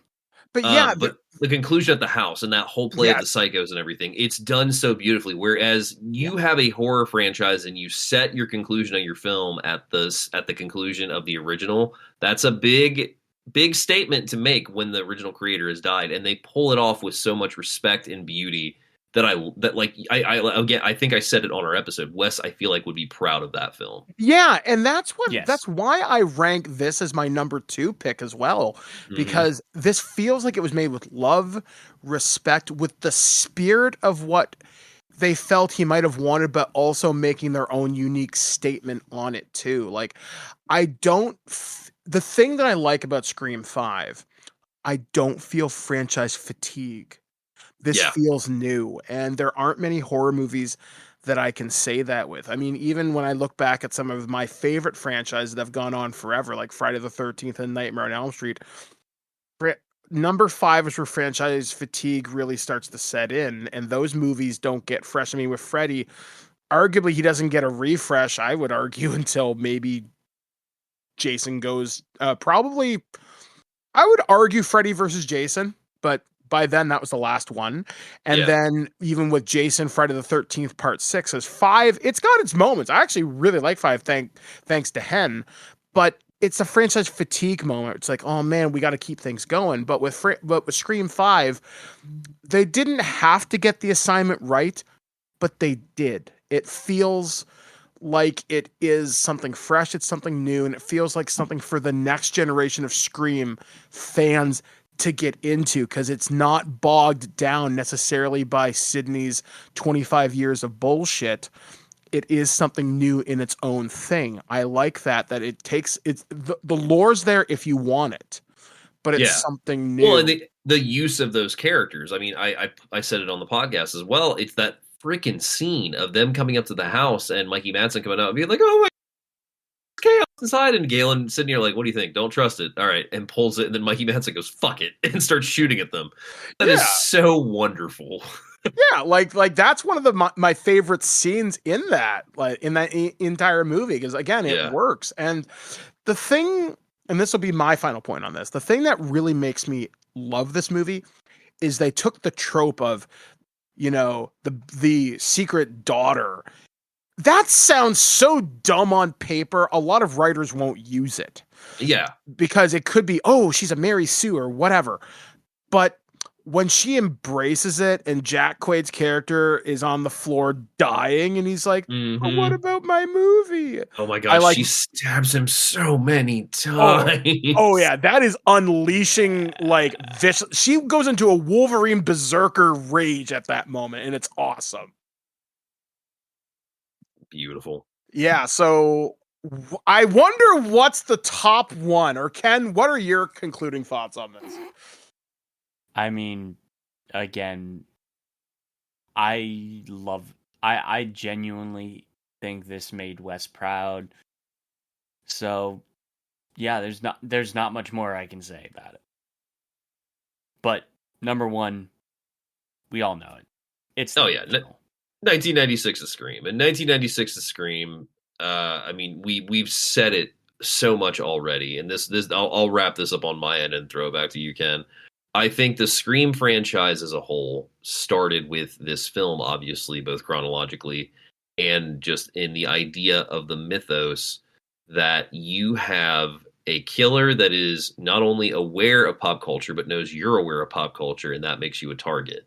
But yeah, But the conclusion at the house and that whole play of the yes. psychos and everything, it's done so beautifully. Whereas you have a horror franchise and you set your conclusion of your film at the conclusion of the original, that's a big statement to make when the original creator has died, and they pull it off with so much respect and beauty that I think I said it on our episode. Wes, I feel like, would be proud of that film. Yeah, and that's Yes. why I rank this as my number 2 pick as well, Mhm. because this feels like it was made with love, respect, with the spirit of what they felt he might have wanted, but also making their own unique statement on it too. Like, the thing that I like about Scream 5, I don't feel franchise fatigue. This Yeah. feels new, and there aren't many horror movies that I can say that with. I mean, even when I look back at some of my favorite franchises that have gone on forever, like Friday the 13th and Nightmare on Elm Street, fra- number 5 is where franchise fatigue really starts to set in, and those movies don't get fresh. I mean, with Freddy, arguably he doesn't get a refresh, I would argue, until maybe Jason goes, probably, I would argue Freddy versus Jason, but by then that was the last one. And Yeah. then even with Jason Friday the 13th part 6 as 5, it's got its moments. I actually really like 5 thanks to Hen, but it's a franchise fatigue moment. It's like, "Oh man, we got to keep things going." But with Scream 5, they didn't have to get the assignment right, but they did. It feels like it is something fresh, it's something new, and it feels like something for the next generation of Scream fans to get into, because it's not bogged down necessarily by Sydney's 25 years of bullshit. It is something new in its own thing. I like that the lore's there if you want it, but it's Yeah. something new. Well, and the use of those characters. I mean, I said it on the podcast as well. It's that freaking scene of them coming up to the house and Mikey Madsen coming out and being like, "Oh my, chaos inside," and Galen sitting here like, "What do you think? Don't trust it." All right, and pulls it, and then Mikey Madsen goes, "Fuck it," and starts shooting at them. That is Yeah. so wonderful. Yeah, like that's one of my favorite scenes in that, like in that entire movie, because again, it Yeah. works. And the thing, and this will be my final point on this, the thing that really makes me love this movie is they took the trope of, the secret daughter. That sounds so dumb on paper. A lot of writers won't use it Yeah. because it could be, oh, she's a Mary Sue or whatever. But when she embraces it and Jack Quaid's character is on the floor dying and he's like, "But what Mhm. about my movie?" Oh my I gosh, like, she stabs him so many times. oh yeah, that is unleashing like vicious. She goes into a Wolverine berserker rage at that moment, and it's awesome. Beautiful. Yeah, so I wonder what's the top one, or Ken, what are your concluding thoughts on this? I mean, again, I genuinely think this made Wes proud. So, yeah, there's not much more I can say about it. But number 1, we all know it. It's the original. 1996 is Scream, and 1996 is Scream. I mean, we've said it so much already, and this I'll wrap this up on my end and throw it back to you, Ken. I think the Scream franchise as a whole started with this film, obviously, both chronologically and just in the idea of the mythos that you have a killer that is not only aware of pop culture, but knows you're aware of pop culture, and that makes you a target.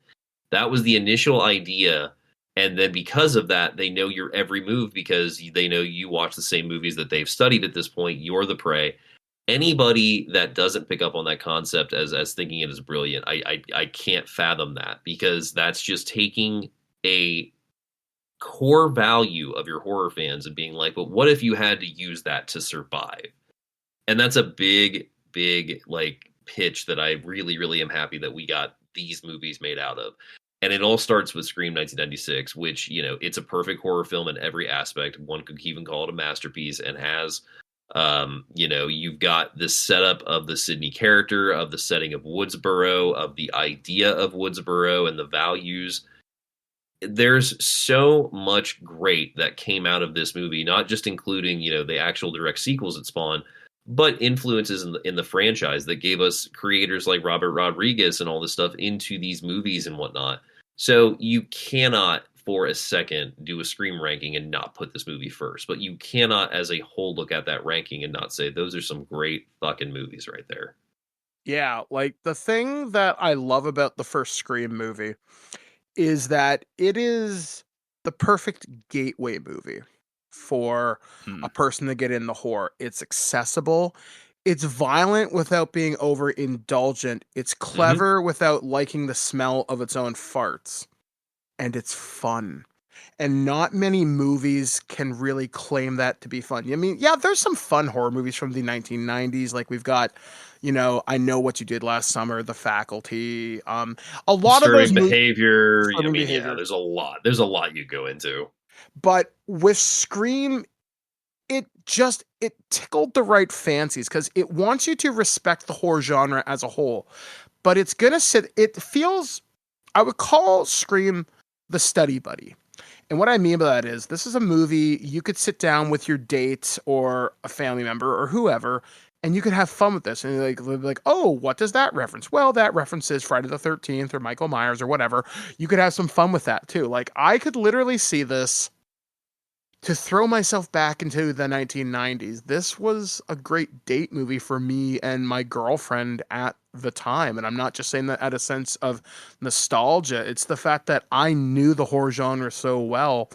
That was the initial idea. And then because of that, they know your every move because they know you watch the same movies that they've studied at this point. You're the prey. Anybody that doesn't pick up on that concept as thinking it is brilliant, I can't fathom that, because that's just taking a core value of your horror fans and being like, but what if you had to use that to survive? And that's a big like pitch that I really, really am happy that we got these movies made out of. And it all starts with Scream 1996, which, it's a perfect horror film in every aspect. One could even call it a masterpiece, and has, you've got this setup of the Sydney character, of the setting of Woodsboro, of the idea of Woodsboro and the values. There's so much great that came out of this movie, not just including, the actual direct sequels it spawned, but influences in the franchise that gave us creators like Robert Rodriguez and all this stuff into these movies and whatnot. So you cannot for a second do a Scream ranking and not put this movie first, but you cannot as a whole look at that ranking and not say those are some great fucking movies right there. Yeah, like the thing that I love about the first Scream movie is that it is the perfect gateway movie for Hmm. a person to get in the horror. It's accessible. It's violent without being over indulgent. It's clever without liking the smell of its own farts. And it's fun. And not many movies can really claim that to be fun. I mean, yeah, there's some fun horror movies from the 1990s. Like we've got, I Know What You Did Last Summer, The Faculty. A lot of those Disturbing movies, behavior. I disturbing mean, yeah, behavior. there's a lot. There's a lot you go into. But with Scream, it tickled the right fancies because it wants you to respect the horror genre as a whole. But it feels, I would call Scream the study buddy. And what I mean by that is this is a movie you could sit down with your date or a family member or whoever, and you could have fun with this. And they'll be like, oh, what does that reference? Well, that references Friday the 13th or Michael Myers or whatever. You could have some fun with that too. Like I could literally see this to throw myself back into the 1990s. This was a great date movie for me and my girlfriend at the time. And I'm not just saying that out of sense of nostalgia. It's the fact that I knew the horror genre so well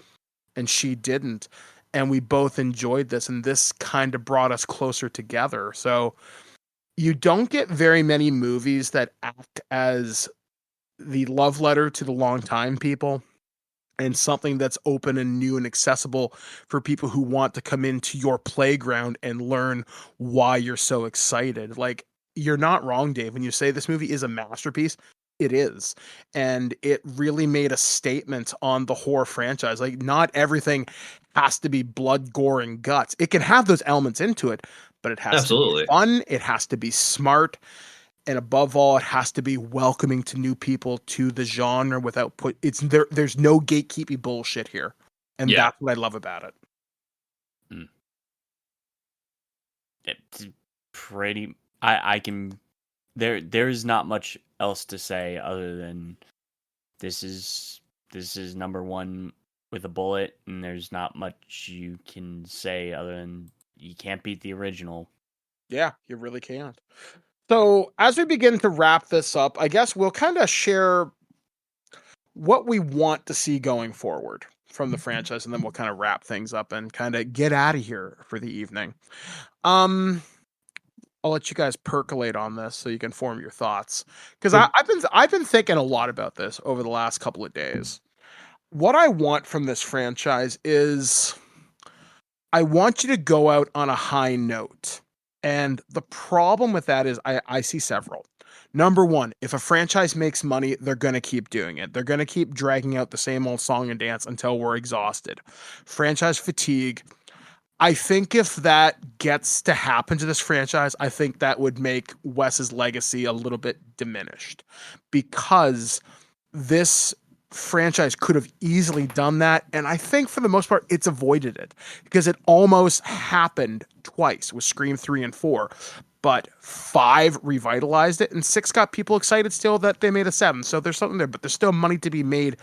and she didn't. And we both enjoyed this. And this kind of brought us closer together. So you don't get very many movies that act as the love letter to the longtime people and something that's open and new and accessible for people who want to come into your playground and learn why you're so excited. Like, you're not wrong, Dave, when you say this movie is a masterpiece. It is. And it really made a statement on the horror franchise. Like, not everything has to be blood, gore, and guts. It can have those elements into it, but it has to be Absolutely. fun. It has to be smart. And above all, it has to be welcoming to new people to the genre without there's no gatekeeping bullshit here. And Yeah. that's what I love about it. It's pretty. I can. There's not much else to say other than this is number one with a bullet, and there's not much you can say other than you can't beat the original. Yeah, you really can't. So as we begin to wrap this up, I guess we'll kind of share what we want to see going forward from the franchise, and then we'll kind of wrap things up and kind of get out of here for the evening. I'll let you guys percolate on this so you can form your thoughts. Because I've been thinking a lot about this over the last couple of days. What I want from this franchise is I want you to go out on a high note. And the problem with that is I see several. Number one, if a franchise makes money, they're going to keep doing it. They're going to keep dragging out the same old song and dance until we're exhausted. Franchise fatigue. I think if that gets to happen to this franchise, I think that would make Wes's legacy a little bit diminished because this franchise could have easily done that. And I think for the most part, it's avoided it because it almost happened twice with Scream 3 and 4. But 5 revitalized it, and 6 got people excited still that they made a 7. So there's something there, but there's still money to be made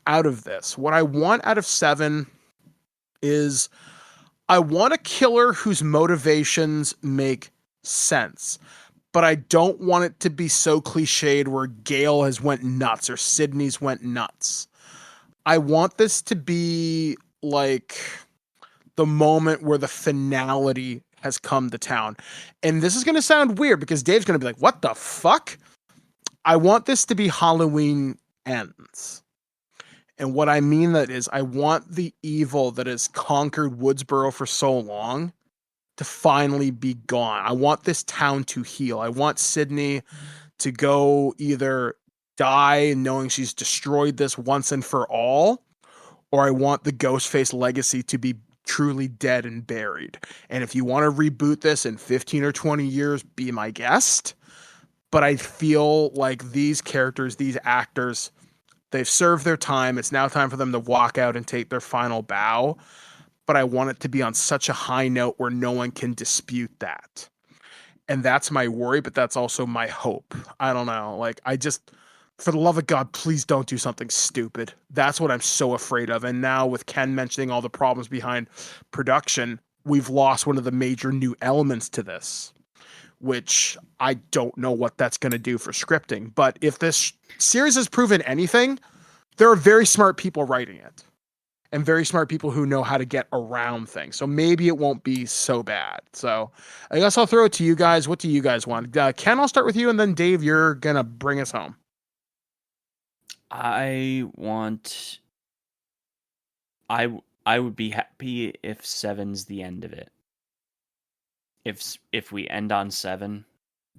out of this. What I want out of 7 is I want a killer whose motivations make sense. But I don't want it to be so cliched where Gail has went nuts or Sydney's went nuts. I want this to be like the moment where the finality has come to town. And this is going to sound weird because Dave's going to be like, what the fuck? I want this to be Halloween Ends. And what I mean that is I want the evil that has conquered Woodsboro for so long to finally be gone. I want this town to heal. I want Sydney to go either die knowing she's destroyed this once and for all, or I want the Ghostface legacy to be truly dead and buried. And if you want to reboot this in 15 or 20 years, be my guest. But I feel like these characters, these actors, they've served their time. It's now time for them to walk out and take their final bow. but I want it to be on such a high note where no one can dispute that. And that's my worry, but that's also my hope. I don't know. Like, for the love of God, please don't do something stupid. That's what I'm so afraid of. And now with Ken mentioning all the problems behind production, we've lost one of the major new elements to this, which I don't know what that's going to do for scripting. But if this series has proven anything, there are very smart people writing it and very smart people who know how to get around things. So maybe it won't be so bad. So I guess I'll throw it to you guys. What do you guys want? Ken, I'll start with you. And then Dave, you're going to bring us home. I would be happy if 7's the end of it. If we end on 7,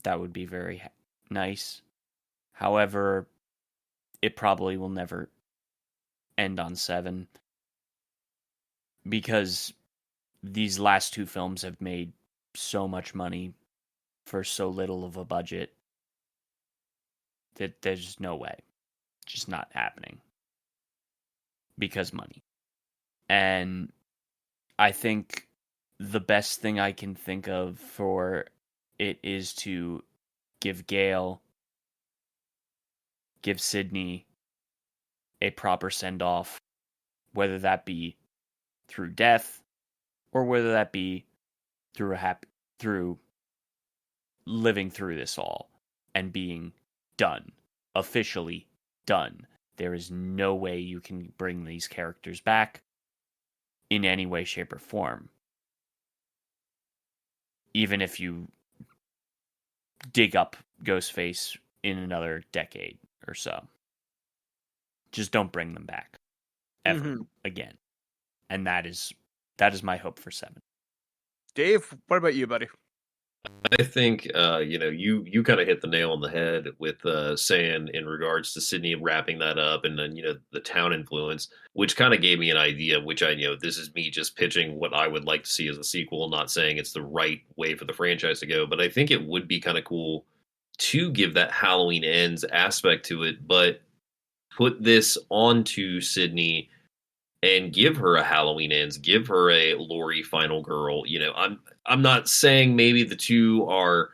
that would be very nice. However, it probably will never end on 7 because these last 2 films have made so much money for so little of a budget that there's no way. It's just not happening because money. And I think the best thing I can think of for it is to give Gale, give Sydney a proper send-off, whether that be through death or whether that be through living through this all and being done, officially done. There is no way you can bring these characters back in any way, shape, or form. Even if you dig up Ghostface in another decade or so. Just don't bring them back. Ever again. And that is my hope for 7. Dave, what about you, buddy? I think you kind of hit the nail on the head with saying in regards to Sydney wrapping that up, and then the town influence, which kind of gave me an idea. Which this is me just pitching what I would like to see as a sequel, not saying it's the right way for the franchise to go, but I think it would be kind of cool to give that Halloween Ends aspect to it, but put this onto Sydney and give her a Halloween Ends, give her a Laurie Final Girl. I'm not saying maybe the two are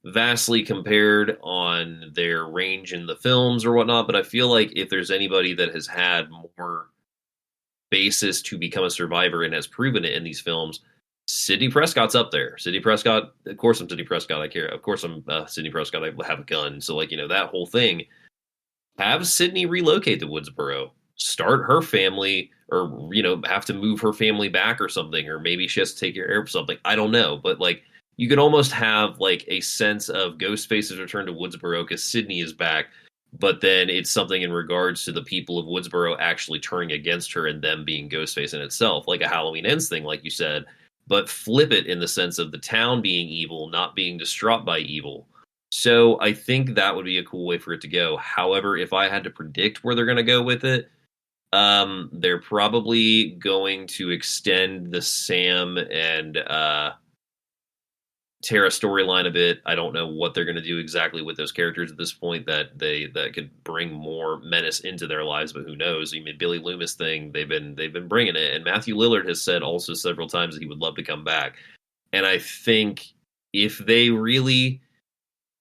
vastly compared on their range in the films or whatnot, but I feel like if there's anybody that has had more basis to become a survivor and has proven it in these films, Sidney Prescott's up there. Sidney Prescott, of course I'm Sidney Prescott, I care. Of course I'm Sidney Prescott, I have a gun. So that whole thing. Have Sydney relocate to Woodsboro. Start her family, or have to move her family back or something, or maybe she has to take care of something. I don't know, but you could almost have a sense of Ghostface's return to Woodsboro because Sydney is back, but then it's something in regards to the people of Woodsboro actually turning against her and them being Ghostface in itself, like a Halloween Ends thing, like you said, but flip it in the sense of the town being evil, not being distraught by evil. So I think that would be a cool way for it to go. However, if I had to predict where they're going to go with it, they're probably going to extend the Sam and Tara storyline a bit. I don't know what they're going to do exactly with those characters at this point that could bring more menace into their lives, but who knows? I mean, Billy Loomis thing, they've been bringing it, and Matthew Lillard has said also several times that he would love to come back. And I think if they really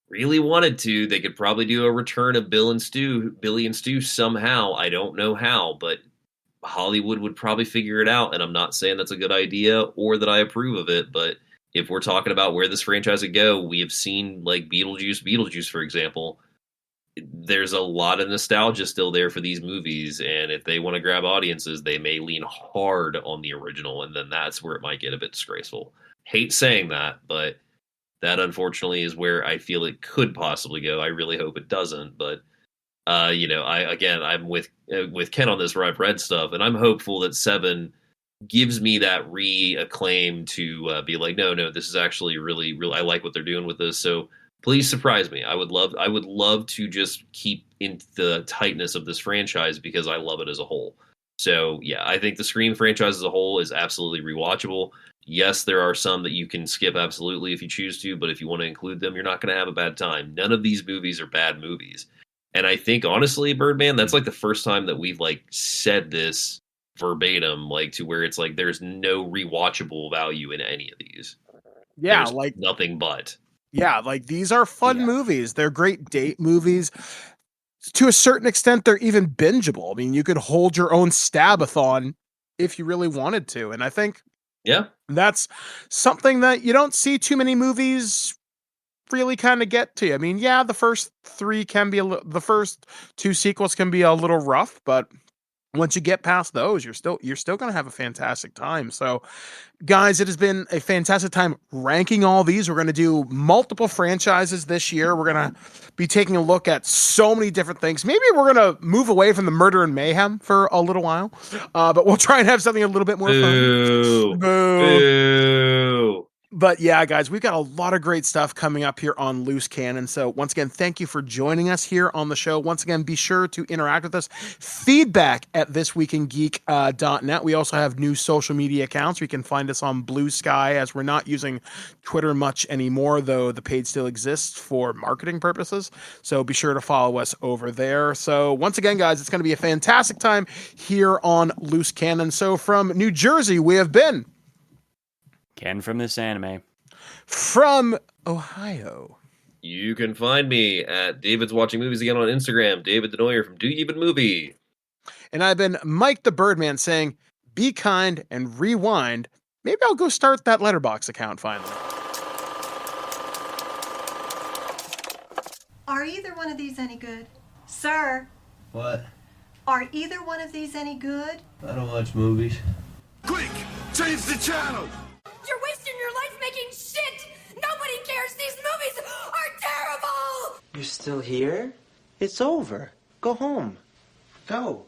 wanted to, they could probably do a return of Billy and Stu somehow. I don't know how, but Hollywood would probably figure it out. And I'm not saying that's a good idea or that I approve of it, but if we're talking about where this franchise would go, we have seen Beetlejuice, for example. There's a lot of nostalgia still there for these movies, and if they want to grab audiences, they may lean hard on the original, and then that's where it might get a bit disgraceful. Hate saying that, but that unfortunately is where I feel it could possibly go. I really hope it doesn't, but I'm with Ken on this where I've read stuff, and I'm hopeful that 7 gives me that reacclaim to be like, no, this is actually really, really, I like what they're doing with this. So please surprise me. I would love to just keep in the tightness of this franchise because I love it as a whole. So yeah, I think the Scream franchise as a whole is absolutely rewatchable. Yes, there are some that you can skip absolutely if you choose to, but if you want to include them, you're not going to have a bad time. None of these movies are bad movies. And I think honestly, Birdman, that's the first time that we've said this verbatim, like to where it's like there's no rewatchable value in any of these. Yeah, There's like nothing but. yeah, like these are fun Yeah. movies. They're great date movies. To a certain extent, they're even bingeable. I mean, you could hold your own stab-a-thon if you really wanted to. And I think Yeah. that's something that you don't see too many movies really kind of get to. I mean, yeah, the first three can be the first two sequels can be a little rough, but once you get past those, you're still going to have a fantastic time. So, guys, it has been a fantastic time ranking all these. We're going to do multiple franchises this year. We're going to be taking a look at so many different things. Maybe we're going to move away from the murder and mayhem for a little while, but we'll try and have something a little bit more Boo. fun. Boo. Boo. But yeah, guys, we've got a lot of great stuff coming up here on Loose Cannon. So once again, thank you for joining us here on the show. Once again, be sure to interact with us. Feedback at thisweekingeek.net. We also have new social media accounts. You can find us on Blue Sky, as we're not using Twitter much anymore, though the page still exists for marketing purposes. So be sure to follow us over there. So once again, guys, it's going to be a fantastic time here on Loose Cannon. So from New Jersey, we have been Ken from This Anime. from Ohio. You can find me at David's Watching Movies Again on Instagram. David Denoyer from Do You Even Movie. And I've been Mike the Birdman saying, be kind and rewind. Maybe I'll go start that Letterboxd account finally. Are either one of these any good? Sir, What? are either one of these any good? I don't watch movies. Quick! Change the channel! You're wasting your life making shit! Nobody cares! These movies are terrible! You're still here? It's over. Go home. Go.